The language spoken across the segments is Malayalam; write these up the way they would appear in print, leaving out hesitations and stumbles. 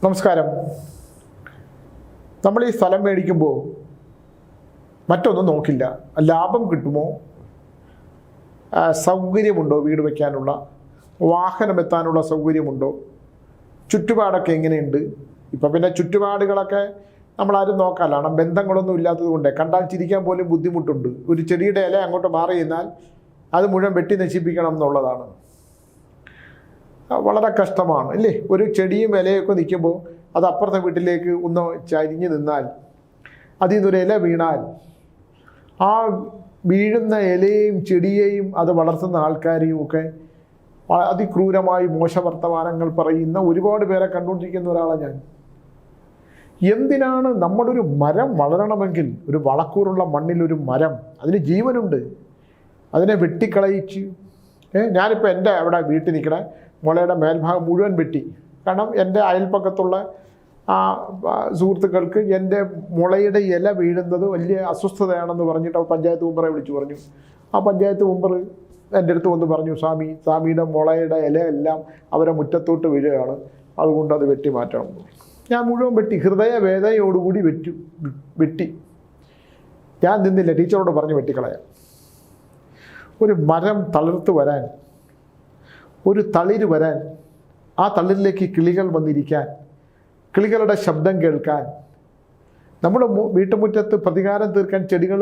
നമസ്കാരം. നമ്മൾ ഈ സ്ഥലം മേടിക്കുമ്പോൾ മറ്റൊന്നും നോക്കില്ല. ലാഭം കിട്ടുമോ, സൗകര്യമുണ്ടോ, വീട് വയ്ക്കാനുള്ള വാഹനം എത്താനുള്ള സൗകര്യമുണ്ടോ, ചുറ്റുപാടൊക്കെ എങ്ങനെയുണ്ട്. ഇപ്പം പിന്നെ ചുറ്റുപാടുകളൊക്കെ നമ്മളാരും നോക്കാനാണ്. ബന്ധങ്ങളൊന്നും ഇല്ലാത്തത് കൊണ്ട് കണ്ടാൽ ചിരിക്കാൻ പോലും ബുദ്ധിമുട്ടുണ്ട്. ഒരു ചെടിയുടെ ഇല അങ്ങോട്ട് മാറി കഴിഞ്ഞാൽ അത് മുഴുവൻ വെട്ടി നശിപ്പിക്കണം എന്നുള്ളതാണ്. വളരെ കഷ്ടമാണ് അല്ലേ? ഒരു ചെടിയും ഇലയൊക്കെ നിൽക്കുമ്പോൾ അത് അപ്പുറത്തെ വീട്ടിലേക്ക് ഒന്ന് ചരിഞ്ഞ് നിന്നാൽ അതിൽ നിന്നൊരു ഇല വീണാൽ ആ വീഴുന്ന ഇലയെയും ചെടിയെയും അത് വളർത്തുന്ന ആൾക്കാരെയും ഒക്കെ അതിക്രൂരമായി മോശ വർത്തമാനങ്ങൾ പറയുന്ന ഒരുപാട് പേരെ കണ്ടുകൊണ്ടിരിക്കുന്ന ഒരാളാണ് ഞാൻ. എന്തിനാണ് നമ്മളൊരു മരം വളരണമെങ്കിൽ, ഒരു വളക്കൂറുള്ള മണ്ണിലൊരു മരം, അതിന് ജീവനുണ്ട്, അതിനെ വെട്ടിക്കളയിച്ച് ഞാനിപ്പോൾ എൻ്റെ അവിടെ വീട്ടിൽ നിൽക്കണ മുളയുടെ മേൽഭാഗം മുഴുവൻ വെട്ടി. കാരണം എൻ്റെ അയൽപ്പക്കത്തുള്ള സുഹൃത്തുക്കൾക്ക് എൻ്റെ മുളയുടെ ഇല വീഴുന്നത് വലിയ അസ്വസ്ഥതയാണെന്ന് പറഞ്ഞിട്ട് പഞ്ചായത്ത് മെമ്പറെ വിളിച്ചു പറഞ്ഞു. ആ പഞ്ചായത്ത് മെമ്പർ എൻ്റെ അടുത്ത് വന്ന് പറഞ്ഞു, സ്വാമിയുടെ മുളയുടെ ഇല എല്ലാം അവരെ മുറ്റത്തോട്ട് വീഴുകയാണ്, അതുകൊണ്ട് അത് വെട്ടി മാറ്റണം. ഞാൻ മുഴുവൻ വെട്ടി, ഹൃദയവേദനയോടുകൂടി വെട്ടി. ഞാൻ നിന്നില്ല, ടീച്ചറോട് പറഞ്ഞു വെട്ടിക്കളയാം. ഒരു മരം തളിർത്ത് വരാൻ, ഒരു തളിര് വരാൻ, ആ തളിരിലേക്ക് കിളികൾ വന്നിരിക്കാൻ, കിളികളുടെ ശബ്ദം കേൾക്കാൻ, നമ്മുടെ വീട്ടുമുറ്റത്ത് പ്രതികാരം തീർക്കാൻ ചെടികൾ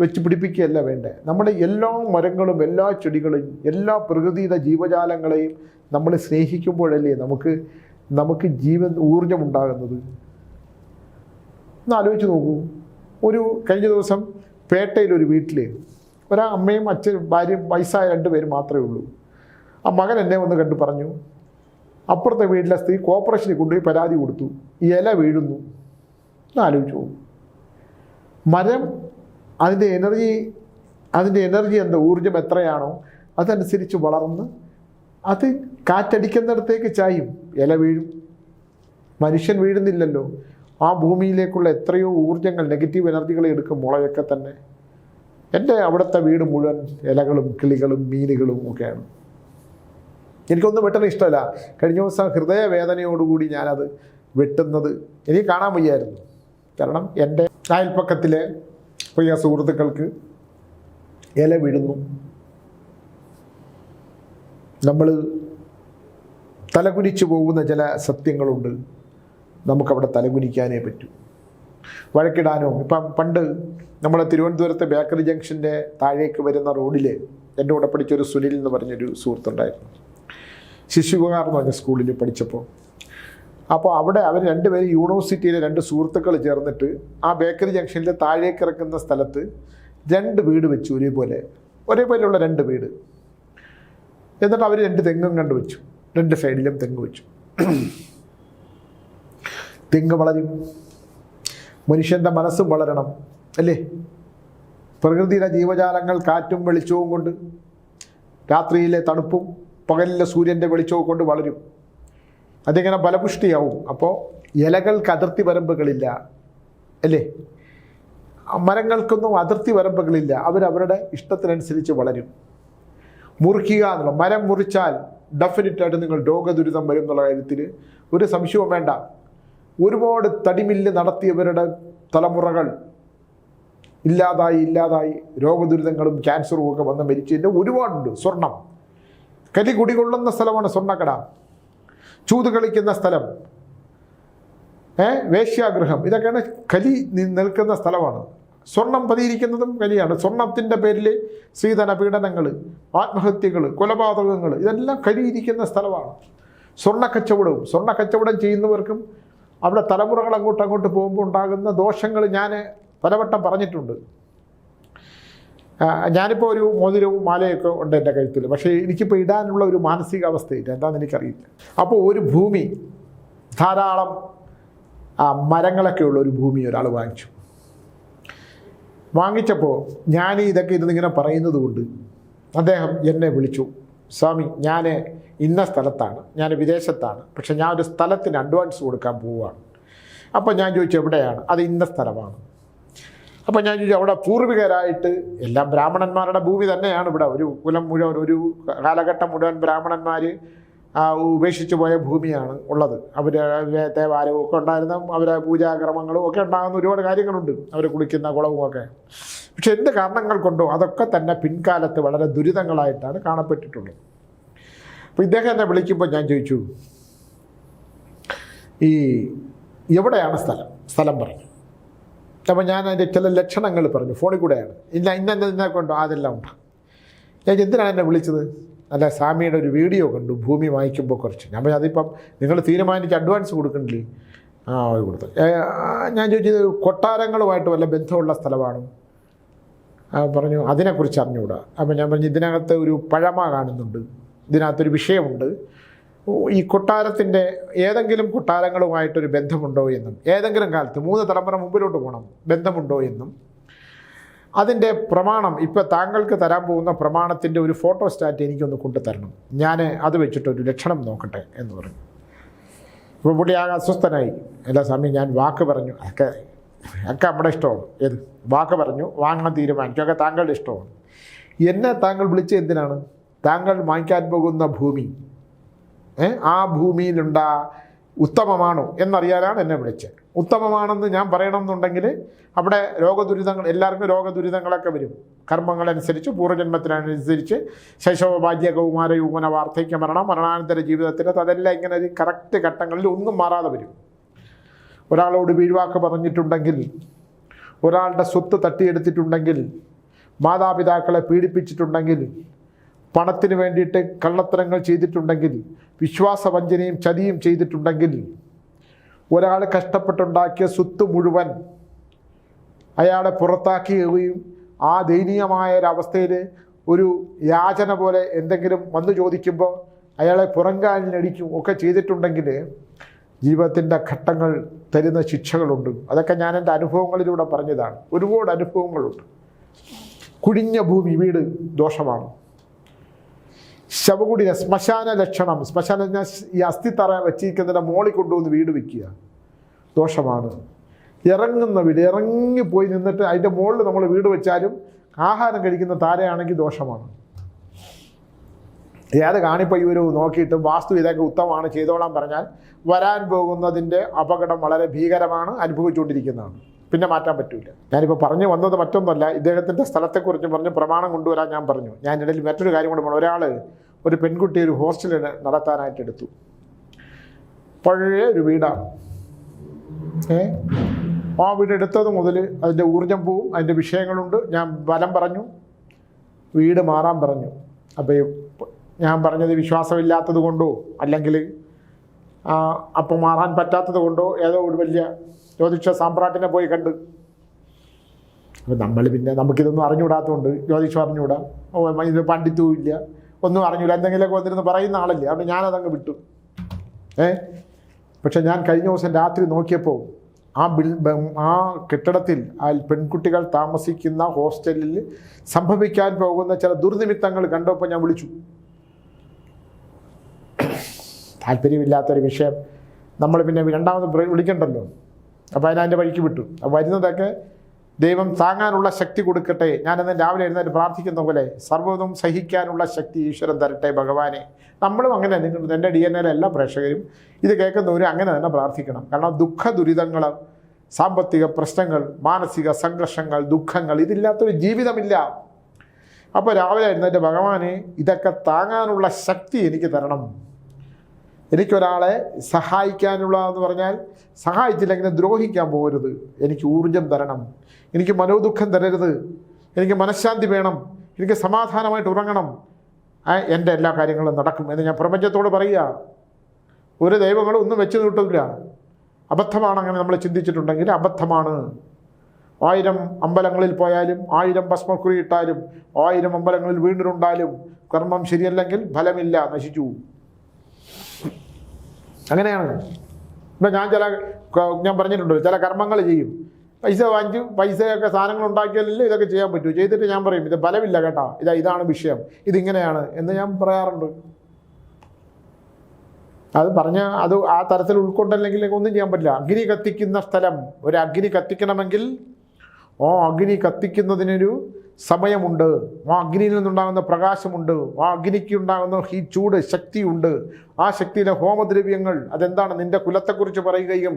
വെച്ച് പിടിപ്പിക്കുകയല്ല വേണ്ടേ. നമ്മുടെ എല്ലാ മരങ്ങളും എല്ലാ ചെടികളും എല്ലാ പ്രകൃതിയുടെ ജീവജാലങ്ങളെയും നമ്മൾ സ്നേഹിക്കുമ്പോഴല്ലേ നമുക്ക് ഊർജം ഉണ്ടാകുന്നത്. ഒന്ന് ആലോചിച്ച് നോക്കൂ. കഴിഞ്ഞ ദിവസം പേട്ടയിലൊരു വീട്ടിൽ അമ്മയും അച്ഛനും ഭാര്യയും വയസ്സായ 2 പേര് മാത്രമേ ഉള്ളൂ. ആ മകൻ എന്നെ വന്ന് കണ്ടു പറഞ്ഞു, അപ്പുറത്തെ വീട്ടിലെ സ്ത്രീ കോർപ്പറേഷനിൽ കൊണ്ടുപോയി പരാതി കൊടുത്തു, ഈ ഇല വീഴുന്നു. ആലോചിച്ചു പോകും. മരം അതിൻ്റെ എനർജി എന്താ, ഊർജം എത്രയാണോ അതനുസരിച്ച് വളർന്ന് അത് കാറ്റടിക്കുന്നിടത്തേക്ക് ചായും, ഇല വീഴും. മനുഷ്യൻ വീഴുന്നില്ലല്ലോ. ആ ഭൂമിയിലേക്കുള്ള എത്രയോ ഊർജങ്ങൾ, നെഗറ്റീവ് എനർജികൾ എടുക്കും മുളയൊക്കെ തന്നെ. എൻ്റെ അവിടുത്തെ വീട് മുഴുവൻ ഇലകളും കിളികളും മീനുകളും ഒക്കെയാണ്. എനിക്കൊന്നും വെട്ടുന്ന ഇഷ്ടമല്ല. കഴിഞ്ഞ ദിവസം ഹൃദയവേദനയോടുകൂടി ഞാനത് വെട്ടുന്നത് എനിക്ക് കാണാൻ വയ്യായിരുന്നു. കാരണം എൻ്റെ അയൽപ്പക്കത്തിലെ പ്രിയ സുഹൃത്തുക്കൾക്ക് ഇല വീഴുന്നു. നമ്മൾ തലകുനിച്ചു പോകുന്ന ചില സത്യങ്ങളുണ്ട്. നമുക്കവിടെ തലകുനിക്കാനേ പറ്റൂ. വഴക്കിടാനോ. ഇപ്പം പണ്ട് നമ്മുടെ തിരുവനന്തപുരത്തെ ബേക്കറി ജംഗ്ഷൻ്റെ താഴേക്ക് വരുന്ന റോഡിൽ എൻ്റെ കൂടെ പഠിച്ചൊരു സുനിൽ എന്ന് പറഞ്ഞൊരു സുഹൃത്തുണ്ടായിരുന്നു. ശിശുകുമാർ എന്ന് പറഞ്ഞ സ്കൂളിൽ പഠിച്ചപ്പോൾ. അപ്പോൾ അവിടെ അവർ 2 പേര് യൂണിവേഴ്സിറ്റിയിലെ 2 സുഹൃത്തുക്കൾ ചേർന്നിട്ട് ആ ബേക്കറി ജംഗ്ഷനിൽ താഴേക്ക് ഇറക്കുന്ന സ്ഥലത്ത് 2 വീട് വെച്ചു. ഒരേപോലെയുള്ള 2 വീട്. എന്നിട്ട് അവർ 2 തെങ്ങും കണ്ടുവച്ചു. 2 സൈഡിലും തെങ്ങ് വെച്ചു. തെങ്ങ് വളരും, മനുഷ്യൻ്റെ മനസ്സും വളരണം അല്ലേ? പ്രകൃതിയിലെ ജീവജാലങ്ങൾ കാറ്റും വെളിച്ചവും കൊണ്ട്, രാത്രിയിലെ തണുപ്പും പകലിലെ സൂര്യൻ്റെ വെളിച്ചവും കൊണ്ട് വളരും. അതിങ്ങനെ ഫലപുഷ്ടിയാവും. അപ്പോൾ ഇലകൾക്ക് അതിർത്തി വരമ്പുകളില്ല അല്ലേ? മരങ്ങൾക്കൊന്നും അതിർത്തി വരമ്പുകളില്ല. അവരവരുടെ ഇഷ്ടത്തിനനുസരിച്ച് വളരും. മുറിക്കുക എന്നുള്ള, മരം മുറിച്ചാൽ ഡെഫിനറ്റായിട്ട് നിങ്ങൾ രോഗദുരിതം വരും എന്നുള്ള കാര്യത്തിൽ ഒരു സംശയവും വേണ്ട. ഒരുപാട് തടിമില്ല് നടത്തിയവരുടെ തലമുറകൾ ഇല്ലാതായി രോഗദുരിതങ്ങളും ക്യാൻസറും ഒക്കെ വന്ന് മരിച്ചതിൻ്റെ ഒരുപാടുണ്ട്. സ്വർണം കലി കുടികൊള്ളുന്ന സ്ഥലമാണ് സ്വർണ്ണക്കട. ചൂത് കളിക്കുന്ന സ്ഥലം, വേശ്യാഗൃഹം, ഇതൊക്കെയാണ് കലി നിൽക്കുന്ന സ്ഥലമാണ്. സ്വർണം പതിയിരിക്കുന്നതും കലിയാണ്. സ്വർണത്തിൻ്റെ പേരിൽ സ്ത്രീധന പീഡനങ്ങൾ, ആത്മഹത്യകൾ, കൊലപാതകങ്ങൾ, ഇതെല്ലാം കലിയിരിക്കുന്ന സ്ഥലമാണ്. സ്വർണ്ണക്കച്ചവടം ചെയ്യുന്നവർക്കും അവിടെ തലമുറകൾ അങ്ങോട്ട് പോകുമ്പോൾ ഉണ്ടാകുന്ന ദോഷങ്ങൾ ഞാൻ പലവട്ടം പറഞ്ഞിട്ടുണ്ട്. ഞാനിപ്പോൾ ഒരു മോതിരവും മാലയൊക്കെ ഉണ്ട് എൻ്റെ കഴുത്തിൽ. പക്ഷേ എനിക്കിപ്പോൾ ഇടാനുള്ള ഒരു മാനസികാവസ്ഥയില്ല. എന്താണെന്ന് എനിക്കറിയില്ല. അപ്പോൾ ഒരു ഭൂമി, ധാരാളം മരങ്ങളൊക്കെ ഉള്ള ഒരു ഭൂമി ഒരാൾ വാങ്ങിച്ചപ്പോൾ ഞാൻ ഇതൊക്കെ ഇരുന്നിങ്ങനെ പറയുന്നത് കൊണ്ട് അദ്ദേഹം എന്നെ വിളിച്ചു, സ്വാമി ഞാൻ ഇന്ന സ്ഥലത്താണ്, ഞാൻ വിദേശത്താണ്, പക്ഷെ ഞാൻ ഒരു സ്ഥലത്തിന് അഡ്വാൻസ് കൊടുക്കാൻ പോവുകയാണ്. അപ്പോൾ ഞാൻ ചോദിച്ചു എവിടെയാണ്? അത് ഇന്ന സ്ഥലമാണ്. അപ്പോൾ ഞാൻ ചോദിച്ചു അവിടെ പൂർവികരായിട്ട് എല്ലാം ബ്രാഹ്മണന്മാരുടെ ഭൂമി തന്നെയാണ്. ഇവിടെ ഒരു കുലം മുഴുവൻ, ഒരു കാലഘട്ടം മുഴുവൻ ബ്രാഹ്മണന്മാർ ഉപേക്ഷിച്ച് പോയ ഭൂമിയാണ് ഉള്ളത്. അവരുടെ തേവാരവും ഒക്കെ ഉണ്ടായിരുന്ന അവരെ പൂജാക്രമങ്ങളും ഒക്കെ ഉണ്ടാകുന്ന ഒരുപാട് കാര്യങ്ങളുണ്ട്, അവർ കുളിക്കുന്ന കുളവും ഒക്കെ. പക്ഷെ എന്ത് കാരണങ്ങൾ കൊണ്ടോ അതൊക്കെ തന്നെ പിൻകാലത്ത് വളരെ ദുരിതങ്ങളായിട്ടാണ് കാണപ്പെട്ടിട്ടുള്ളത്. അപ്പോൾ ഇദ്ദേഹം എന്നെ വിളിക്കുമ്പോൾ ഞാൻ ചോദിച്ചു, ഈ എവിടെയാണ് സ്ഥലം പറഞ്ഞു. അപ്പോൾ ഞാൻ അതിൻ്റെ ചില ലക്ഷണങ്ങൾ പറഞ്ഞു, ഫോണിൽ കൂടെയാണ്. ഇന്നെ കൊണ്ടോ അതെല്ലാം ഉണ്ട്. ഞാൻ എന്തിനാണ് എന്നെ വിളിച്ചത്? അല്ല, സ്വാമിയുടെ ഒരു വീഡിയോ കണ്ടു, ഭൂമി വാങ്ങിക്കുമ്പോൾ കുറച്ച്. ഞാൻ പറഞ്ഞു അതിപ്പം നിങ്ങൾ തീരുമാനിച്ച് അഡ്വാൻസ് കൊടുക്കണില്ലേ? അത് കൊടുത്തു. ഞാൻ ചോദിച്ചത് കൊട്ടാരങ്ങളുമായിട്ട് വല്ല ബന്ധമുള്ള സ്ഥലമാണ്? പറഞ്ഞു അതിനെക്കുറിച്ച് അറിഞ്ഞുകൂടാ. അപ്പം ഞാൻ പറഞ്ഞു ഇതിനകത്ത് ഒരു പഴമ കാണുന്നുണ്ട്, ഇതിനകത്തൊരു വിഷയമുണ്ട്. ഈ കൊട്ടാരത്തിൻ്റെ ഏതെങ്കിലും കൊട്ടാരങ്ങളുമായിട്ടൊരു ബന്ധമുണ്ടോ എന്നും, ഏതെങ്കിലും കാലത്ത് 3 തലമുറ മുമ്പിലോട്ട് പോകണം, ബന്ധമുണ്ടോ എന്നും, അതിൻ്റെ പ്രമാണം ഇപ്പോൾ താങ്കൾക്ക് തരാൻ പോകുന്ന പ്രമാണത്തിൻ്റെ ഒരു ഫോട്ടോ സ്റ്റാറ്റ് എനിക്കൊന്ന് കൊണ്ടുതരണം, ഞാൻ അത് വെച്ചിട്ടൊരു ലക്ഷണം നോക്കട്ടെ എന്ന് പറഞ്ഞു. ഇപ്പോൾ പുള്ളി ആകെ അസ്വസ്ഥനായി. അല്ല സ്വാമി, ഞാൻ വാക്ക് പറഞ്ഞു, ഒക്കെ നമ്മുടെ ഇഷ്ടമാണ്. ഏത് വാക്ക് പറഞ്ഞു, വാങ്ങാൻ തീരുമാനിക്കും, ഒക്കെ താങ്കളുടെ ഇഷ്ടമാണ്. എന്നെ താങ്കൾ വിളിച്ച് എന്തിനാണ്? താങ്കൾ വാങ്ങിക്കാൻ പോകുന്ന ഭൂമി ആ ഭൂമിയിലുണ്ട ഉത്തമമാണോ എന്നറിയാനാണ് എന്നെ വിളിച്ചത്. ഉത്തമമാണെന്ന് ഞാൻ പറയണമെന്നുണ്ടെങ്കിൽ അവിടെ രോഗദുരിതങ്ങൾ, എല്ലാവർക്കും രോഗദുരിതങ്ങളൊക്കെ വരും. കർമ്മങ്ങളനുസരിച്ച്, പൂർവ്വജന്മത്തിനനുസരിച്ച്, ശൈശവ, ബാല്യ, കൗമാര, യൗവന, വാർദ്ധക്യ, മരണാനന്തര ജീവിതത്തിൽ അതെല്ലാം ഇങ്ങനെ ഒരു കറക്റ്റ് ഘട്ടങ്ങളിൽ ഒന്നും മാറാതെ വരും. ഒരാളോട് വീഴ്വാക്ക് പറഞ്ഞിട്ടുണ്ടെങ്കിൽ, ഒരാളുടെ സ്വത്ത് തട്ടിയെടുത്തിട്ടുണ്ടെങ്കിൽ, മാതാപിതാക്കളെ പീഡിപ്പിച്ചിട്ടുണ്ടെങ്കിൽ, പണത്തിന് വേണ്ടിയിട്ട് കള്ളത്തരങ്ങൾ ചെയ്തിട്ടുണ്ടെങ്കിൽ, വിശ്വാസവഞ്ചനയും ചതിയും ചെയ്തിട്ടുണ്ടെങ്കിൽ, ഒരാൾ കഷ്ടപ്പെട്ടുണ്ടാക്കിയ സ്വത്ത് മുഴുവൻ അയാളെ പുറത്താക്കുകയും ആ ദയനീയമായ ഒരവസ്ഥയിൽ ഒരു യാചന പോലെ എന്തെങ്കിലും വന്നു ചോദിക്കുമ്പോൾ അയാളെ പുറംകാലിനടിക്കും ഒക്കെ ചെയ്തിട്ടുണ്ടെങ്കിൽ ജീവിതത്തിൻ്റെ ഘട്ടങ്ങൾ തരുന്ന ശിക്ഷകളുണ്ട്. അതൊക്കെ ഞാൻ എൻ്റെ അനുഭവങ്ങളിലൂടെ പറഞ്ഞതാണ്. ഒരുപാട് അനുഭവങ്ങളുണ്ട്. കുഴിഞ്ഞ ഭൂമി, വീട് ദോഷമാണ്. ശവകുടീര, ശ്മശാന ലക്ഷണം, ശ്മശാന ഈ അസ്ഥിത്തറ വച്ചിരിക്കുന്നതിൻ്റെ മോളിൽ കൊണ്ടുവന്ന് വീട് വയ്ക്കുക, ദോഷമാണ്. ഇറങ്ങുന്ന വീട്, ഇറങ്ങിപ്പോയി നിന്നിട്ട് അതിൻ്റെ മുകളിൽ നമ്മൾ വീട് വെച്ചാലും ആഹാരം കഴിക്കുന്ന താരയാണെങ്കിൽ ദോഷമാണ്. ഏത് കാണിപ്പോൾ ഇവർ നോക്കിയിട്ട് വാസ്തു ഇതൊക്കെ ഉത്തമമാണ് ചെയ്തോളാൻ പറഞ്ഞാൽ വരാൻ പോകുന്നതിൻ്റെ അപകടം വളരെ ഭീകരമാണ്, അനുഭവിച്ചുകൊണ്ടിരിക്കുന്നതാണ്. പിന്നെ മാറ്റാൻ പറ്റില്ല. ഞാനിപ്പോൾ പറഞ്ഞു വന്നത് മറ്റൊന്നുമല്ല, ഇദ്ദേഹത്തിൻ്റെ സ്ഥലത്തെക്കുറിച്ച് പറഞ്ഞ് പ്രമാണം കൊണ്ടുവരാൻ ഞാൻ പറഞ്ഞു. ഞാൻ ഇടയിൽ മറ്റൊരു കാര്യം കൂടെ പറഞ്ഞു. ഒരാൾ ഒരു പെൺകുട്ടി ഒരു ഹോസ്റ്റൽ നടത്താനായിട്ട് എടുത്തു. പഴയ ഒരു വീടാണ്. ആ വീട് എടുത്തത് മുതൽ അതിൻ്റെ ഊർജം പോവും, അതിൻ്റെ വിഷയങ്ങളുണ്ട്. ഞാൻ ബലം പറഞ്ഞു, വീട് മാറാൻ പറഞ്ഞു. അപ്പോൾ ഞാൻ പറഞ്ഞത് വിശ്വാസമില്ലാത്തത് കൊണ്ടോ അല്ലെങ്കിൽ അപ്പം മാറാൻ പറ്റാത്തത് കൊണ്ടോ ഏതോ ഒരു വലിയ ജ്യോതിഷ സാമ്രാട്ടിനെ പോയി കണ്ട്. അപ്പം നമ്മൾ പിന്നെ നമുക്കിതൊന്നും അറിഞ്ഞുകൂടാത്തതുകൊണ്ട്, ജ്യോതിഷം അറിഞ്ഞുകൂടാ, ഇത് പണ്ഡിതവും ഇല്ല, ഒന്നും അറിഞ്ഞൂല, എന്തെങ്കിലുമൊക്കെ വന്നിരുന്ന് പറയുന്ന ആളല്ലേ. അതുകൊണ്ട് ഞാനതങ്ങ് വിട്ടു. പക്ഷെ ഞാൻ കഴിഞ്ഞ ദിവസം രാത്രി നോക്കിയപ്പോൾ ആ കെട്ടിടത്തിൽ ആ പെൺകുട്ടികൾ താമസിക്കുന്ന ഹോസ്റ്റലിൽ സംഭവിക്കാൻ പോകുന്ന ചില ദുർനിമിത്തങ്ങൾ കണ്ടപ്പോൾ ഞാൻ വിളിച്ചു. താല്പര്യമില്ലാത്തൊരു വിഷയം നമ്മൾ പിന്നെ രണ്ടാമത് വിളിക്കണ്ടല്ലോ. അപ്പോൾ അതിൻ്റെ വഴിക്ക് വിട്ടു. അപ്പോൾ വരുന്നതൊക്കെ ദൈവം താങ്ങാനുള്ള ശക്തി കൊടുക്കട്ടെ. ഞാനെന്ന് രാവിലെ എഴുന്നേറ്റ് പ്രാർത്ഥിക്കുന്ന പോലെ സർവ്വതും സഹിക്കാനുള്ള ശക്തി ഈശ്വരൻ തരട്ടെ ഭഗവാനെ. നമ്മളും അങ്ങനെ, നിങ്ങൾ എൻ്റെ DNA എല്ലാ പ്രേക്ഷകരും ഇത് കേൾക്കുന്നവരും അങ്ങനെ തന്നെ പ്രാർത്ഥിക്കണം. കാരണം ദുഃഖ ദുരിതങ്ങൾ, സാമ്പത്തിക പ്രശ്നങ്ങൾ, മാനസിക സംഘർഷങ്ങൾ, ദുഃഖങ്ങൾ, ഇതില്ലാത്തൊരു ജീവിതമില്ല. അപ്പോൾ രാവിലെ എഴുന്നേറ്റ് ഭഗവാനെ ഇതൊക്കെ താങ്ങാനുള്ള ശക്തി എനിക്ക് തരണം. എനിക്കൊരാളെ സഹായിക്കാനുള്ളതെന്ന് പറഞ്ഞാൽ സഹായിച്ചില്ലെങ്കിൽ ദ്രോഹിക്കാൻ പോകരുത്. എനിക്ക് ഊർജം തരണം, എനിക്ക് മനോദുഃഖം തരരുത്, എനിക്ക് മനഃശാന്തി വേണം, എനിക്ക് സമാധാനമായിട്ട് ഉറങ്ങണം, എൻ്റെ എല്ലാ കാര്യങ്ങളും നടക്കും എന്ന് ഞാൻ പ്രപഞ്ചത്തോട് പറയുക. ഒരു ദൈവങ്ങളും ഒന്നും വെച്ച് നീട്ടില്ല. അബദ്ധമാണ് അങ്ങനെ നമ്മൾ ചിന്തിച്ചിട്ടുണ്ടെങ്കിൽ അബദ്ധമാണ്. 1000 അമ്പലങ്ങളിൽ പോയാലും 1000 ഭസ്മക്കുറി ഇട്ടാലും 1000 അമ്പലങ്ങളിൽ വീണ്ടുണ്ടാലും കർമ്മം ശരിയല്ലെങ്കിൽ ഫലമില്ല, നശിച്ചു. അങ്ങനെയാണ്. ഇപ്പം ഞാൻ പറഞ്ഞിട്ടുണ്ട്, ചില കർമ്മങ്ങൾ ചെയ്യും, പൈസ വാങ്ങിച്ച് പൈസയൊക്കെ സാധനങ്ങൾ ഉണ്ടാക്കിയാലല്ലേ ഇതൊക്കെ ചെയ്യാൻ പറ്റൂ. ചെയ്തിട്ട് ഞാൻ പറയും ഇത് ഫലമില്ല കേട്ടോ, ഇതാണ് വിഷയം, ഇതിങ്ങനെയാണ് എന്ന് ഞാൻ പറയാറുണ്ട്. അത് അത് ആ തരത്തിൽ ഉൾക്കൊണ്ടല്ലെങ്കിൽ ഒന്നും ചെയ്യാൻ പറ്റില്ല. അഗ്നി കത്തിക്കുന്ന സ്ഥലം, ഒരു അഗ്നി കത്തിക്കണമെങ്കിൽ അഗ്നി കത്തിക്കുന്നതിനൊരു സമയമുണ്ട്, ആ അഗ്നിയിൽ നിന്നുണ്ടാകുന്ന പ്രകാശമുണ്ട്, ആ അഗ്നിക്ക് ഉണ്ടാകുന്ന ഈ ചൂട് ശക്തിയുണ്ട്. ആ ശക്തിയിലെ ഹോമദ്രവ്യങ്ങൾ അതെന്താണ്? നിന്റെ കുലത്തെക്കുറിച്ച് പറയുകയും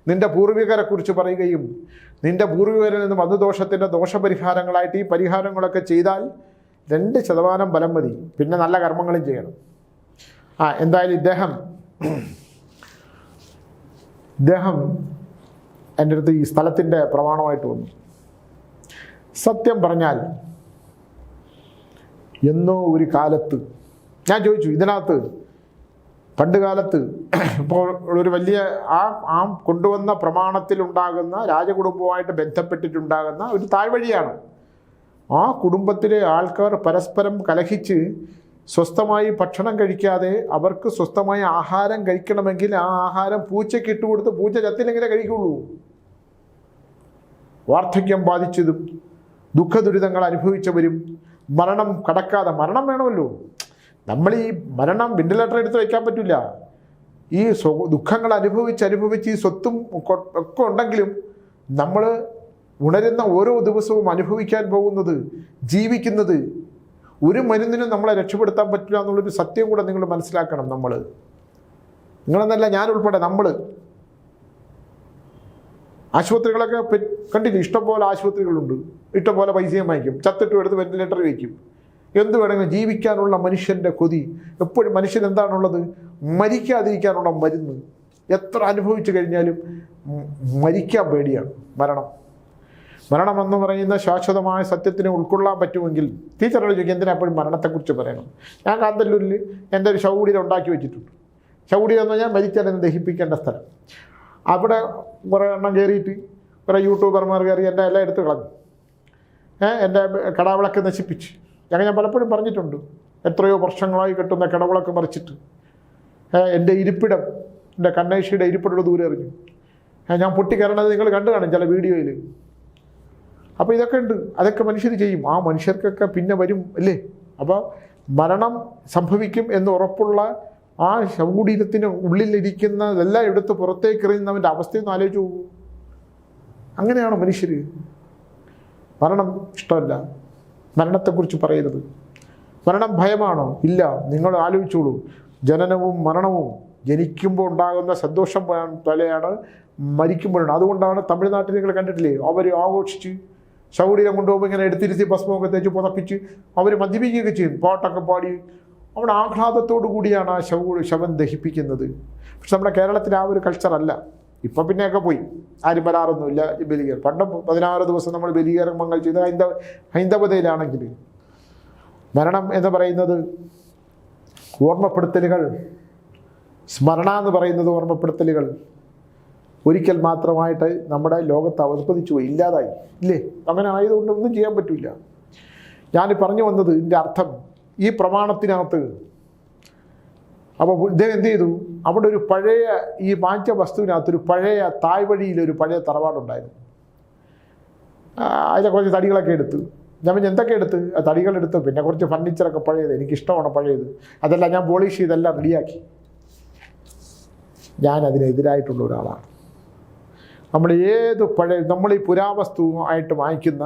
നിന്റെ പൂർവികരെക്കുറിച്ച് പറയുകയും നിന്റെ പൂർവികരിൽ നിന്ന് വധുദോഷത്തിൻ്റെ ദോഷപരിഹാരങ്ങളായിട്ട് ഈ പരിഹാരങ്ങളൊക്കെ ചെയ്താൽ 2% ബലം മതി. പിന്നെ നല്ല കർമ്മങ്ങളും ചെയ്യണം. എന്തായാലും ഇദ്ദേഹം എൻ്റെ അടുത്ത് ഈ സ്ഥലത്തിൻ്റെ പ്രമാണമായിട്ട് വന്നു. സത്യം പറഞ്ഞാൽ എന്നോ ഒരു കാലത്ത് ഞാൻ ചോദിച്ചു, ഇതിനകത്ത് പണ്ട് കാലത്ത് ഇപ്പോൾ ഒരു വലിയ ആ കൊണ്ടുവന്ന പ്രമാണത്തിലുണ്ടാകുന്ന രാജകുടുംബവുമായിട്ട് ബന്ധപ്പെട്ടിട്ടുണ്ടാകുന്ന ഒരു താഴ്വഴിയാണ്. ആ കുടുംബത്തിലെ ആൾക്കാർ പരസ്പരം കലഹിച്ച് സ്വസ്ഥമായി ഭക്ഷണം കഴിക്കാതെ അവർക്ക് സ്വസ്ഥമായി ആഹാരം കഴിക്കണമെങ്കിൽ ആ ആഹാരം പൂച്ചയ്ക്ക് ഇട്ടുകൊടുത്ത് പൂച്ച ചത്തില്ലെങ്കിലേ കഴിക്കുള്ളൂ. വാർദ്ധക്യം ബാധിച്ചതും ദുഃഖദുരിതങ്ങൾ അനുഭവിച്ചവരും മരണം കടക്കാതെ, മരണം വേണമല്ലോ, നമ്മൾ ഈ മരണം വെന്റിലേറ്റർ എടുത്ത് വയ്ക്കാൻ പറ്റില്ല. ഈ ദുഃഖങ്ങൾ അനുഭവിച്ച് ഈ സ്വത്തും ഒക്കെ ഉണ്ടെങ്കിലും നമ്മൾ ഉണരുന്ന ഓരോ ദിവസവും അനുഭവിക്കാൻ പോകുന്നത്, ജീവിക്കുന്നത്, ഒരു മരുന്നിനും നമ്മളെ രക്ഷപ്പെടുത്താൻ പറ്റില്ല എന്നുള്ളൊരു സത്യം കൂടെ നിങ്ങൾ മനസ്സിലാക്കണം. നിങ്ങളെന്നല്ല, ഞാൻ ഉൾപ്പെടെ നമ്മൾ ആശുപത്രികളൊക്കെ കണ്ടില്ല, ഇഷ്ടംപോലെ ആശുപത്രികളുണ്ട്, ഇഷ്ടംപോലെ പൈസയും വാങ്ങിക്കും, ചത്തിട്ടും എടുത്ത് വെന്റിലേറ്റർ വയ്ക്കും. എന്ത് വേണമെങ്കിലും ജീവിക്കാനുള്ള മനുഷ്യൻ്റെ കൊതി എപ്പോഴും. മനുഷ്യൻ എന്താണുള്ളത്? മരിക്കാതിരിക്കാനുള്ള മരുന്ന്. എത്ര അനുഭവിച്ചു കഴിഞ്ഞാലും മരിക്കാൻ പേടിയാണ്. മരണം എന്ന് പറയുന്ന ശാശ്വതമായ സത്യത്തിനെ ഉൾക്കൊള്ളാൻ പറ്റുമെങ്കിൽ ടീച്ചറോട് ചോദിക്കും, എന്തിനാ എപ്പോഴും മരണത്തെക്കുറിച്ച് പറയണം? ഞാൻ കാന്തല്ലൂരിൽ എൻ്റെ ഒരു ശവകുടീരം ഉണ്ടാക്കി വെച്ചിട്ടുണ്ട്. ശവകുടീരം എന്ന് പറഞ്ഞാൽ മരിച്ചാലെന്ന് ദഹിപ്പിക്കേണ്ട സ്ഥലം. അവിടെ കുറേ എണ്ണം കയറിയിട്ട് കുറേ യൂട്യൂബർമാർ കയറി എൻ്റെ എല്ലാം എടുത്ത് കളഞ്ഞു. എൻ്റെ കടാവിളക്ക് നശിപ്പിച്ച്. ഞാൻ പലപ്പോഴും പറഞ്ഞിട്ടുണ്ട്, എത്രയോ വർഷങ്ങളായി കെട്ടുന്ന കിടവിളക്ക് മറിച്ചിട്ട് എൻ്റെ ഇരിപ്പിടം, എൻ്റെ കണ്ണേഷിയുടെ ഇരിപ്പിടോട് ദൂരെ എറിഞ്ഞു. ഞാൻ പൊട്ടിക്കരണത് നിങ്ങൾ കണ്ടു കാണും ചില വീഡിയോയിൽ. അപ്പോൾ ഇതൊക്കെ ഉണ്ട്, അതൊക്കെ മനുഷ്യർ ചെയ്യും. ആ മനുഷ്യർക്കൊക്കെ പിന്നെ വരും അല്ലേ? അപ്പോൾ മരണം സംഭവിക്കും എന്ന് ഉറപ്പുള്ള ആ ശവകുടീരത്തിന് ഉള്ളിലിരിക്കുന്നതെല്ലാം എടുത്ത് പുറത്തേക്ക് എറിയുന്നവൻ്റെ അവസ്ഥയൊന്നും ആലോചിച്ച് പോകും. അങ്ങനെയാണോ മനുഷ്യർ? മരണം ഇഷ്ടമല്ല, മരണത്തെക്കുറിച്ച് പറയരുത്. മരണം ഭയമാണോ? ഇല്ല. നിങ്ങൾ ആലോചിച്ചോളൂ, ജനനവും മരണവും ജനിക്കുമ്പോൾ ഉണ്ടാകുന്ന സന്തോഷം പോലെയാണ് മരിക്കുമ്പോഴാണ്. അതുകൊണ്ടാണ് തമിഴ്നാട്ടിൽ നിങ്ങൾ കണ്ടിട്ടില്ലേ, അവർ ആഘോഷിച്ച് ശവകുടീരം കൊണ്ടുപോകുമ്പോൾ ഇങ്ങനെ എടുത്തിരുത്തി ഭസ്മമൊക്കെ തേച്ച് പുതപ്പിച്ച് അവർ മദ്യപിക്കുകയൊക്കെ ചെയ്യും, പാട്ടൊക്കെ പാടി. അവിടെ ആഹ്ലാദത്തോടു കൂടിയാണ് ആ ശവം ദഹിപ്പിക്കുന്നത്. പക്ഷെ നമ്മുടെ കേരളത്തിൽ ആ ഒരു കൾച്ചറല്ല. ഇപ്പം പിന്നെയൊക്കെ പോയി, ആരും വരാറൊന്നുമില്ല ബലികേരം. പണ്ട് 16 ദിവസം നമ്മൾ ബലികർമ്മങ്ങൾ ചെയ്ത് ഹൈന്ദവതയിലാണെങ്കിൽ മരണം എന്ന് പറയുന്നത് ഓർമ്മപ്പെടുത്തലുകൾ, സ്മരണ എന്ന് പറയുന്നത് ഓർമ്മപ്പെടുത്തലുകൾ ഒരിക്കൽ മാത്രമായിട്ട് നമ്മുടെ ലോകത്ത് അവതരിപ്പിച്ചു പോയി, ഇല്ലാതായി ഇല്ലേ? അങ്ങനെ ആയതുകൊണ്ട് ഒന്നും ചെയ്യാൻ പറ്റില്ല. ഞാൻ പറഞ്ഞു വന്നത് ഇതിൻ്റെ അർത്ഥം, ഈ പ്രമാണത്തിനകത്ത് അപ്പോൾ ഇദ്ദേഹം എന്ത് ചെയ്തു, അവിടെ ഒരു പഴയ ഈ വാങ്ങിച്ച വസ്തുവിനകത്തൊരു പഴയ തായ്വഴിയിലൊരു പഴയ തറവാടുണ്ടായിരുന്നു. അതിലെ കുറച്ച് തടികളൊക്കെ എടുത്ത്, ഞാൻ എന്തൊക്കെ എടുത്ത് തടികളെടുത്ത്, പിന്നെ കുറച്ച് ഫർണിച്ചറൊക്കെ പഴയത്, എനിക്കിഷ്ടമാണ് പഴയത്, അതെല്ലാം ഞാൻ പോളിഷ് ചെയ്തെല്ലാം റെഡിയാക്കി. ഞാൻ അതിനെതിരായിട്ടുള്ള ഒരാളാണ്. നമ്മൾ ഏത് നമ്മൾ ഈ പുരാവസ്തു ആയിട്ട് വാങ്ങിക്കുന്ന,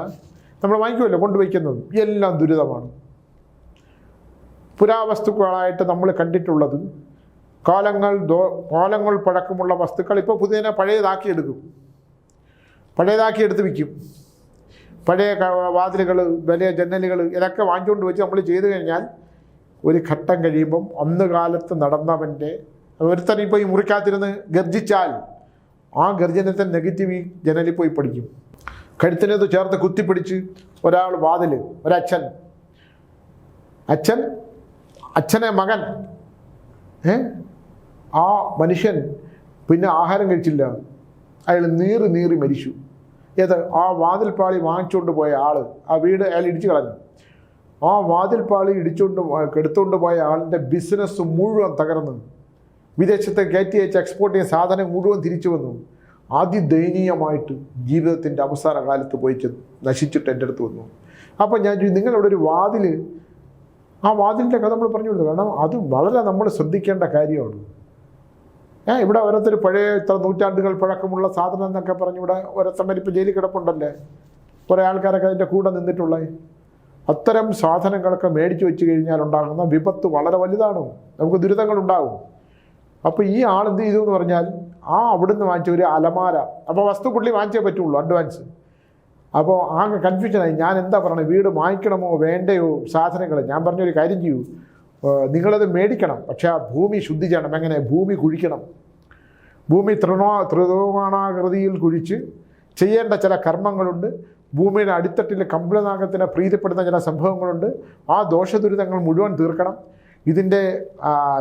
നമ്മൾ വാങ്ങിക്കുമല്ലോ കൊണ്ടുവയ്ക്കുന്നത്, എല്ലാം ദുരിതമാണ്. പുരാവസ്തുക്കളായിട്ട് നമ്മൾ കണ്ടിട്ടുള്ളത് കാലങ്ങൾ പഴക്കമുള്ള വസ്തുക്കൾ ഇപ്പോൾ പുതിയതിനെ പഴയതാക്കിയെടുക്കും, പഴയതാക്കിയെടുത്ത് വിൽക്കും. പഴയ വാതിലുകൾ, വലിയ ജന്നലുകൾ, ഇതൊക്കെ വാങ്ങിച്ചുകൊണ്ട് വെച്ച് നമ്മൾ ചെയ്തു കഴിഞ്ഞാൽ ഒരു ഘട്ടം കഴിയുമ്പം അന്ന് കാലത്ത് നടന്നവൻ്റെ ഒരുത്തൻ ഇപ്പോൾ ഈ മുറിക്കാത്തിരുന്ന് ഗർജിച്ചാൽ ആ ഗർജനത്തെ നെഗറ്റീവ് ഈ ജനലിൽ പോയി പഠിക്കും. കഴുത്തിനത് ചേർത്ത് കുത്തിപ്പിടിച്ച് ഒരാൾ വാതിൽ, അച്ഛനെ മകൻ, ആ മനുഷ്യൻ പിന്നെ ആഹാരം കഴിച്ചില്ല, അയാൾ നീറി മരിച്ചു. ഏത്? ആ വാതിൽപ്പാളി വാങ്ങിച്ചുകൊണ്ട് പോയ ആൾ, ആ വീട് അയാൾ ഇടിച്ചു കളഞ്ഞു. ആ വാതിൽപ്പാളി എടുത്തുകൊണ്ട് പോയ ആളിൻ്റെ ബിസിനസ് മുഴുവൻ തകർന്നു. വിദേശത്ത് കയറ്റി അയച്ച് എക്സ്പോർട്ട് ചെയ്യുന്ന സാധനം മുഴുവൻ തിരിച്ചു വന്നു. അതിദയനീയമായിട്ട് ജീവിതത്തിൻ്റെ അവസാന കാലത്ത് പോയി നശിച്ചിട്ട് എൻ്റെ അടുത്ത് വന്നു. അപ്പം ഞാൻ നിങ്ങളവിടെ ഒരു വാതിൽ, ആ വാതിലിൻ്റെ കഥ നമ്മൾ പറഞ്ഞു കൊടുത്തു. കാരണം അത് വളരെ നമ്മൾ ശ്രദ്ധിക്കേണ്ട കാര്യമാണ്. ഇവിടെ ഓരോരുത്തർ പഴയ ഇത്ര നൂറ്റാണ്ടുകൾ പഴക്കമുള്ള സാധനം എന്നൊക്കെ പറഞ്ഞ് ഇവിടെ ഓരോരുത്തർ ഇപ്പോൾ ജയിലിൽ കിടപ്പുണ്ടല്ലേ. കുറേ ആൾക്കാരൊക്കെ അതിൻ്റെ കൂടെ നിന്നിട്ടുള്ളത്. അത്തരം സാധനങ്ങളൊക്കെ മേടിച്ചു വെച്ച് കഴിഞ്ഞാൽ ഉണ്ടാകുന്ന വിപത്ത് വളരെ വലുതാണ്, നമുക്ക് ദുരിതങ്ങളുണ്ടാകും. അപ്പോൾ ഈ ആൾ എന്ത് ചെയ്തു എന്ന് പറഞ്ഞാൽ അവിടുന്ന് വാങ്ങിച്ച ഒരു അലമാര, അപ്പോൾ വസ്തു പുള്ളി വാങ്ങിച്ചേ പറ്റുള്ളൂ അഡ്വാൻസ്. അപ്പോൾ ആകെ കൺഫ്യൂഷനായി, ഞാൻ എന്താ പറയണത്, വീട് വാങ്ങിക്കണമോ വേണ്ടയോ സാധനങ്ങൾ. ഞാൻ പറഞ്ഞൊരു കാര്യം ചെയ്യൂ, നിങ്ങളത് മേടിക്കണം, പക്ഷേ ആ ഭൂമി ശുദ്ധി ചെയ്യണം. എങ്ങനെ? ഭൂമി കുഴിക്കണം. ഭൂമി ത്രികോണാകൃതിയിൽ കുഴിച്ച് ചെയ്യേണ്ട ചില കർമ്മങ്ങളുണ്ട്. ഭൂമിയുടെ അടിത്തട്ടിൽ കമ്പിളനാഗത്തിനെ പ്രീതിപ്പെടുന്ന ചില സംഭവങ്ങളുണ്ട്. ആ ദോഷദുരിതങ്ങൾ മുഴുവൻ തീർക്കണം. ഇതിൻ്റെ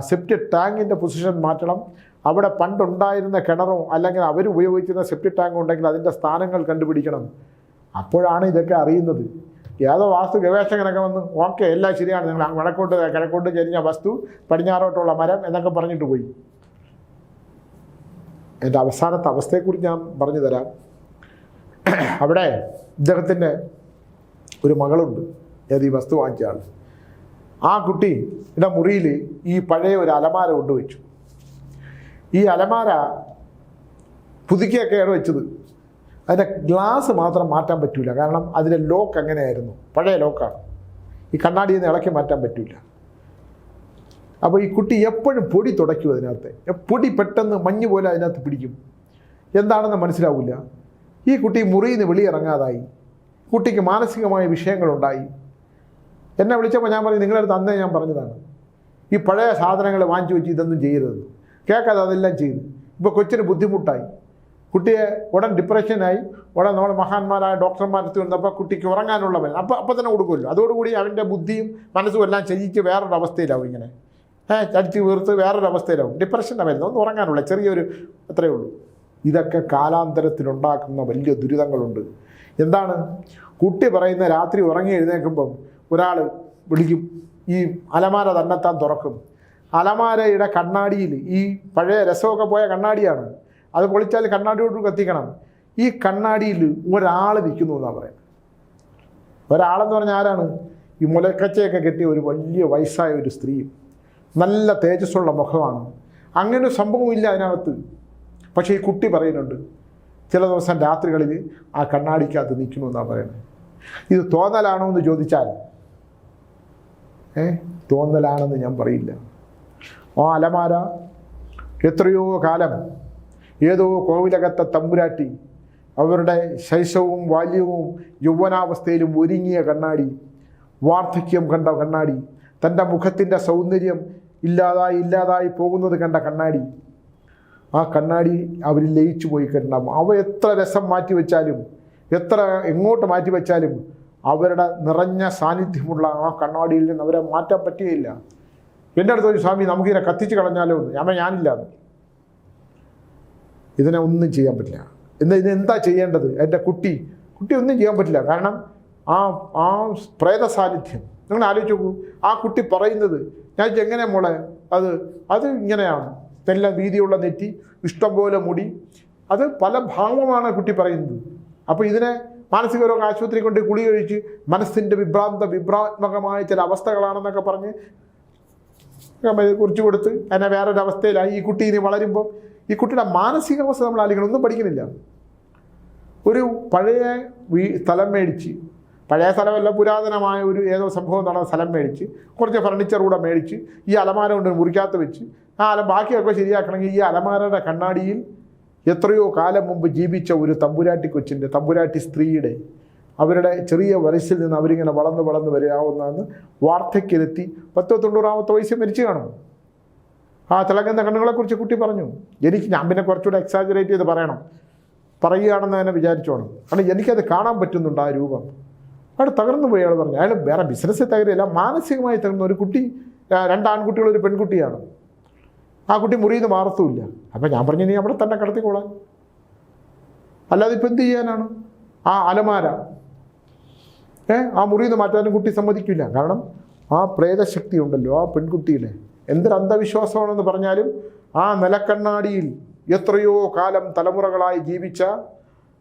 സെപ്റ്റിക് ടാങ്കിൻ്റെ പൊസിഷൻ മാറ്റണം. അവിടെ പണ്ടുണ്ടായിരുന്ന കിണറോ അല്ലെങ്കിൽ അവർ ഉപയോഗിക്കുന്ന സെപ്റ്റിക് ടാങ്ക് ഉണ്ടെങ്കിൽ അതിൻ്റെ സ്ഥാനങ്ങൾ കണ്ടുപിടിക്കണം. അപ്പോഴാണ് ഇതൊക്കെ അറിയുന്നത്. ഏതോ വാസ്തു ഗവേഷകനൊക്കെ വന്ന് ഓക്കെ എല്ലാം ശരിയാണ്, നിങ്ങൾ വടക്കോട്ട് കിഴക്കോട്ട് ചെരിഞ്ഞ വസ്തു, പടിഞ്ഞാറോട്ടുള്ള മരം എന്നൊക്കെ പറഞ്ഞിട്ട് പോയി. എൻ്റെ അവസാനത്തെ അവസ്ഥയെക്കുറിച്ച് ഞാൻ പറഞ്ഞു തരാം. അവിടെ ഇദ്ദേഹത്തിൻ്റെ ഒരു മകളുണ്ട്, ഏത് ഈ വസ്തു വാങ്ങിച്ച ആൾ. ആ കുട്ടിയുടെ മുറിയിൽ ഈ പഴയ ഒരു അലമാര കൊണ്ടുവച്ചു. ഈ അലമാര പുതുക്കിയൊക്കെയാണ് വെച്ചത്. അതിൻ്റെ ഗ്ലാസ് മാത്രം മാറ്റാൻ പറ്റില്ല, കാരണം അതിൻ്റെ ലോക്ക് അങ്ങനെയായിരുന്നു, പഴയ ലോക്കാണ്. ഈ കണ്ണാടിയിൽ നിന്ന് ഇളക്കി മാറ്റാൻ പറ്റില്ല. അപ്പോൾ ഈ കുട്ടി എപ്പോഴും പൊടി തുടയ്ക്കും അതിനകത്ത്. പൊടി പെട്ടെന്ന് മഞ്ഞ് പോലെ അതിനകത്ത് പിടിക്കും, എന്താണെന്ന് മനസ്സിലാവില്ല. ഈ കുട്ടി മുറിയിൽ നിന്ന് വെളിയിറങ്ങാതായി. കുട്ടിക്ക് മാനസികമായ വിഷയങ്ങളുണ്ടായി. എന്നെ വിളിച്ചപ്പോൾ ഞാൻ പറഞ്ഞു, നിങ്ങളുടെ അടുത്ത് അന്നേ ഞാൻ പറഞ്ഞതാണ്, ഈ പഴയ സാധനങ്ങൾ വാങ്ങിച്ചു വെച്ച് ഇതൊന്നും ചെയ്യരുത്. കേൾക്കാതെ അതെല്ലാം ചെയ്തു. ഇപ്പോൾ കൊച്ചിന് ബുദ്ധിമുട്ടായി. കുട്ടിയെ ഉടൻ ഡിപ്രഷനായി. ഉടൻ നമ്മൾ മഹാന്മാരായ ഡോക്ടർമാരെത്തി വന്നപ്പോൾ കുട്ടിക്ക് ഉറങ്ങാനുള്ള മരുന്ന് അപ്പോൾ തന്നെ കൊടുക്കുമല്ലോ. അതോടുകൂടി അവൻ്റെ ബുദ്ധിയും മനസ്സും എല്ലാം ചെയ്യിച്ച് വേറൊരു അവസ്ഥയിലാവും. ഇങ്ങനെ ചടിച്ച് വീർത്ത് വേറൊരു അവസ്ഥയിലാവും. ഡിപ്രഷൻ്റെ മരുന്ന് ഒന്ന് ഉറങ്ങാനുള്ള ചെറിയൊരു അത്രയേ ഉള്ളൂ. ഇതൊക്കെ കാലാന്തരത്തിലുണ്ടാക്കുന്ന വലിയ ദുരിതങ്ങളുണ്ട്. എന്താണ്? കുട്ടി പറയുന്ന രാത്രി ഉറങ്ങി എഴുന്നേൽക്കുമ്പം ഒരാൾ വിളിക്കും, ഈ അലമാര തന്നെത്താൻ തുറക്കും. അലമാരയുടെ കണ്ണാടിയിൽ ഈ പഴയ രസമൊക്കെ പോയ കണ്ണാടിയാണ്, അത് പൊളിച്ചാൽ കണ്ണാടിയോട്ട് കത്തിക്കണം. ഈ കണ്ണാടിയിൽ ഒരാൾ നിൽക്കുന്നു എന്നാണ് പറയുന്നത്. ഒരാളെന്ന് പറഞ്ഞാൽ ആരാണ്? ഈ മുലക്കച്ചയൊക്കെ കെട്ടിയ ഒരു വലിയ വയസ്സായ ഒരു സ്ത്രീ, നല്ല തേജസ്സുള്ള മുഖമാണ്. അങ്ങനെ ഒരു സംഭവമില്ല അതിനകത്ത്. പക്ഷേ ഈ കുട്ടി പറയുന്നുണ്ട്, ചില ദിവസം രാത്രികളിൽ ആ കണ്ണാടിക്കകത്ത് നിൽക്കുന്നു എന്നാണ് പറയുന്നത്. ഇത് തോന്നലാണോ എന്ന് ചോദിച്ചാൽ തോന്നലാണെന്ന് ഞാൻ പറയില്ല. ആ അലമാര എത്രയോ കാലം ഏതോ കോവിലകത്തെ തമ്പുരാട്ടി അവരുടെ ശൈശവവും ബാല്യവും യൗവനാവസ്ഥയിലും ഒരുങ്ങിയ കണ്ണാടി, വാർദ്ധക്യം കണ്ട കണ്ണാടി, തൻ്റെ മുഖത്തിൻ്റെ സൗന്ദര്യം ഇല്ലാതായി പോകുന്നത് കണ്ട കണ്ണാടി, ആ കണ്ണാടി അവരിൽ ലയിച്ചു പോയി കിടണ്ടാവും. അവ എത്ര രസം മാറ്റിവെച്ചാലും എത്ര എങ്ങോട്ട് മാറ്റിവെച്ചാലും അവരുടെ നിറഞ്ഞ സാന്നിധ്യമുള്ള ആ കണ്ണാടിയിൽ നിന്ന് അവരെ മാറ്റാൻ പറ്റുകയില്ല. എൻ്റെ അടുത്ത് ഒരു സ്വാമി, നമുക്കിതിനെ കത്തിച്ച് കളഞ്ഞാലോ എന്ന്. ഞാനില്ല, ഇതിനെ ഒന്നും ചെയ്യാൻ പറ്റില്ല. ഇതെന്താ ചെയ്യേണ്ടത്? എൻ്റെ കുട്ടി ഒന്നും ചെയ്യാൻ പറ്റില്ല. കാരണം ആ പ്രേത സാന്നിധ്യം നിങ്ങൾ ആലോചിച്ച് നോക്കൂ. ആ കുട്ടി പറയുന്നത് ഞാൻ എങ്ങനെ മോളെ അത് ഇങ്ങനെയാണ്, നല്ല വീതിയുള്ള നെറ്റി, ഇഷ്ടംപോലെ മുടി, അത് പല ഭാവമാണ് കുട്ടി പറയുന്നത്. അപ്പോൾ ഇതിനെ മാനസിക രോഗ ആശുപത്രി കൊണ്ട് കുളി കഴിച്ച് മനസ്സിൻ്റെ വിഭ്രാത്മകമായ ചില അവസ്ഥകളാണെന്നൊക്കെ പറഞ്ഞ് കുറിച്ച് കൊടുത്ത് അതിനെ വേറൊരവസ്ഥയിലായി. ഈ കുട്ടി ഇനി വളരുമ്പോൾ ഈ കുട്ടിയുടെ മാനസികാവസ്ഥ നമ്മൾ ആലോചിക്കണം. ഒന്നും പഠിക്കുന്നില്ല. ഒരു പഴയ സ്ഥലം മേടിച്ച്, പഴയ സ്ഥലമല്ല, പുരാതനമായ ഒരു ഏതോ സംഭവം നടന്ന സ്ഥലം മേടിച്ച് കുറച്ച് ഫർണിച്ചർ കൂടെ മേടിച്ച് ഈ അലമാര കൊണ്ട് മുറിക്കകത്ത് വെച്ച് ബാക്കിയൊക്കെ ശരിയാക്കണമെങ്കിൽ ഈ അലമാരയുടെ കണ്ണാടിയിൽ എത്രയോ കാലം മുമ്പ് ജീവിച്ച ഒരു തമ്പുരാട്ടി സ്ത്രീയുടെ അവരുടെ ചെറിയ വയസ്സിൽ നിന്ന് അവരിങ്ങനെ വളർന്ന് വരാവുന്നതെന്ന് വാർദ്ധക്യത്തിലെത്തി 10-90 വയസ്സ് മരിച്ചു കാണും. ആ തിളങ്ങുന്ന കണ്ണുകളെക്കുറിച്ച് കുട്ടി പറഞ്ഞു. ഞാൻ പിന്നെ കുറച്ചുകൂടെ എക്സാജറേറ്റ് ചെയ്ത് പറയുകയാണെന്ന് തന്നെ വിചാരിച്ചോണം. കാരണം എനിക്കത് കാണാൻ പറ്റുന്നുണ്ട് ആ രൂപം. അവിടെ തകർന്നു പോയി. അയാൾ പറഞ്ഞു, അയാൾ വേറെ ബിസിനസ്സിൽ തകരുകയില്ല, മാനസികമായി തകർന്ന ഒരു കുട്ടി. 2 ആൺകുട്ടികൾ ഒരു പെൺകുട്ടിയാണ്. ആ കുട്ടി മുറിയിൽ നിന്ന് മാറത്തുമില്ല. അപ്പം ഞാൻ പറഞ്ഞു, നീ അവിടെ തന്നെ കടത്തിക്കോളാൻ, അല്ലാതെ ഇപ്പം എന്ത് ചെയ്യാനാണ്? ആ അലമാര ആ മുറിയിൽ നിന്ന് മാറ്റാനും കുട്ടി സമ്മതിക്കില്ല. കാരണം ആ പ്രേതശക്തി ഉണ്ടല്ലോ ആ പെൺകുട്ടിയിലെ. എന്തൊരു അന്ധവിശ്വാസമാണെന്ന് പറഞ്ഞാലും ആ നിലക്കണ്ണാടിയിൽ എത്രയോ കാലം തലമുറകളായി ജീവിച്ച,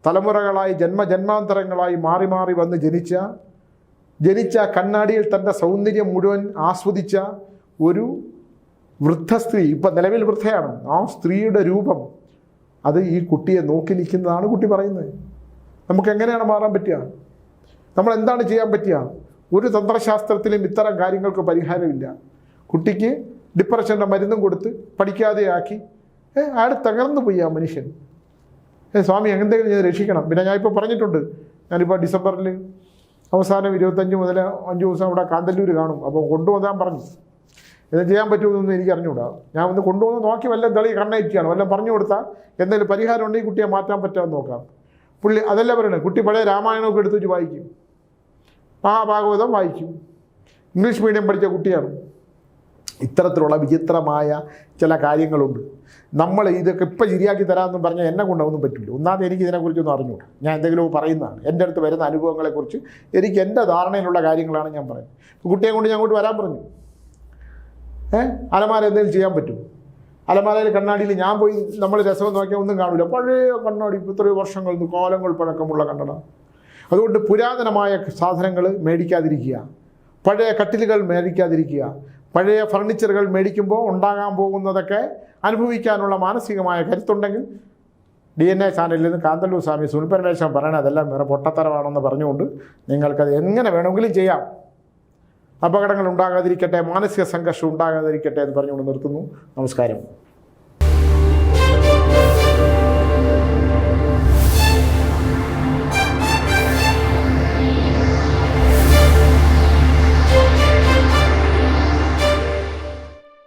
തലമുറകളായി ജന്മജന്മാന്തരങ്ങളായി മാറി മാറി വന്ന് ജനിച്ച കണ്ണാടിയിൽ തൻ്റെ സൗന്ദര്യം മുഴുവൻ ആസ്വദിച്ച ഒരു വൃദ്ധ സ്ത്രീ, ഇപ്പം നിലവിൽ വൃദ്ധയാണ്. ആ സ്ത്രീയുടെ രൂപം അത് ഈ കുട്ടിയെ നോക്കി നിൽക്കുന്നതാണ് കുട്ടി പറയുന്നത്. നമുക്ക് എങ്ങനെയാണ് മാറാൻ പറ്റുക? നമ്മൾ എന്താണ് ചെയ്യാൻ പറ്റുക? ഒരു തന്ത്രശാസ്ത്രത്തിലും ഇത്തരം കാര്യങ്ങൾക്ക് പരിഹാരമില്ല. കുട്ടിക്ക് ഡിപ്രഷൻ്റെ മരുന്നും കൊടുത്ത് പഠിക്കാതെയാക്കി അയാൾ തകർന്നു പോയി ആ മനുഷ്യൻ. സ്വാമി എന്തെങ്കിലും ഞാൻ രക്ഷിക്കണം. പിന്നെ ഞാൻ ഇപ്പോൾ പറഞ്ഞിട്ടുണ്ട്, ഞാനിപ്പോൾ ഡിസംബറിൽ അവസാനം 25 മുതൽ 5 ദിവസം അവിടെ കാന്തല്ലൂർ കാണും. അപ്പോൾ കൊണ്ടുവന്നാൻ പറഞ്ഞു. ഇത് ചെയ്യാൻ പറ്റുമെന്നൊന്നും എനിക്ക് അറിഞ്ഞുകൂടാ. ഞാൻ ഒന്ന് കൊണ്ടുവന്ന് നോക്കി വല്ല തെളി കണ്ണയറ്റിയാണ് വല്ല പറഞ്ഞു കൊടുത്താൽ എന്തെങ്കിലും പരിഹാരം ഉണ്ടെങ്കിൽ കുട്ടിയെ മാറ്റാൻ പറ്റാമെന്ന് നോക്കാം. പുള്ളി അതല്ല പറയണേ, കുട്ടി പഴയ രാമായണമൊക്കെ എടുത്ത് വെച്ച് വായിക്കും, മഹാഭാഗവതം വായിക്കും. ഇംഗ്ലീഷ് മീഡിയം പഠിച്ച കുട്ടിയാണ്. ഇത്തരത്തിലുള്ള വിചിത്രമായ ചില കാര്യങ്ങളുണ്ട്. നമ്മൾ ഇതൊക്കെ ഇപ്പം ശരിയാക്കി തരാമെന്നും പറഞ്ഞാൽ എന്നെ കൊണ്ടൊന്നും പറ്റില്ല. ഒന്നാമത് എനിക്ക് ഇതിനെക്കുറിച്ചൊന്നും അറിഞ്ഞൂടാ. ഞാൻ എന്തെങ്കിലും പറയുന്നതാണ്. എൻ്റെ അടുത്ത് വരുന്ന അനുഭവങ്ങളെക്കുറിച്ച് എനിക്ക് എൻ്റെ ധാരണയിലുള്ള കാര്യങ്ങളാണ് ഞാൻ പറയുന്നത്. കുട്ടിയെ കൊണ്ട് ഞാൻ അങ്ങോട്ട് വരാൻ പറഞ്ഞു. അലമാര എന്തെങ്കിലും ചെയ്യാൻ പറ്റും? അലമാരയിൽ കണ്ണാടിയിൽ ഞാൻ പോയി നമ്മൾ രസം നോക്കിയാൽ ഒന്നും കാണില്ല. പഴയ കണ്ണാടി, ഇത്രയും വർഷങ്ങൾ കാലങ്ങൾ പഴക്കമുള്ള കണ്ണട. അതുകൊണ്ട് പുരാതനമായ സാധനങ്ങൾ മേടിക്കാതിരിക്കുക, പഴയ കട്ടിലുകൾ മേടിക്കാതിരിക്കുക, പഴയ ഫർണിച്ചറുകൾ മേടിക്കുമ്പോൾ ഉണ്ടാകാൻ പോകുന്നതൊക്കെ അനുഭവിക്കാനുള്ള മാനസികമായ കരുത്തുണ്ടെങ്കിൽ DNA ചാനലിൽ നിന്ന് കാന്തല്ലൂർ സ്വാമി സുനിൽപരമേശ്വരൻ പറയണത് അതെല്ലാം വേറെ പൊട്ടത്തരമാണെന്ന് പറഞ്ഞുകൊണ്ട് നിങ്ങൾക്കത് എങ്ങനെ വേണമെങ്കിലും ചെയ്യാം. അപകടങ്ങൾ ഉണ്ടാകാതിരിക്കട്ടെ, മാനസിക സംഘർഷം ഉണ്ടാകാതിരിക്കട്ടെ എന്ന് പറഞ്ഞുകൊണ്ട് നിർത്തുന്നു. നമസ്കാരം.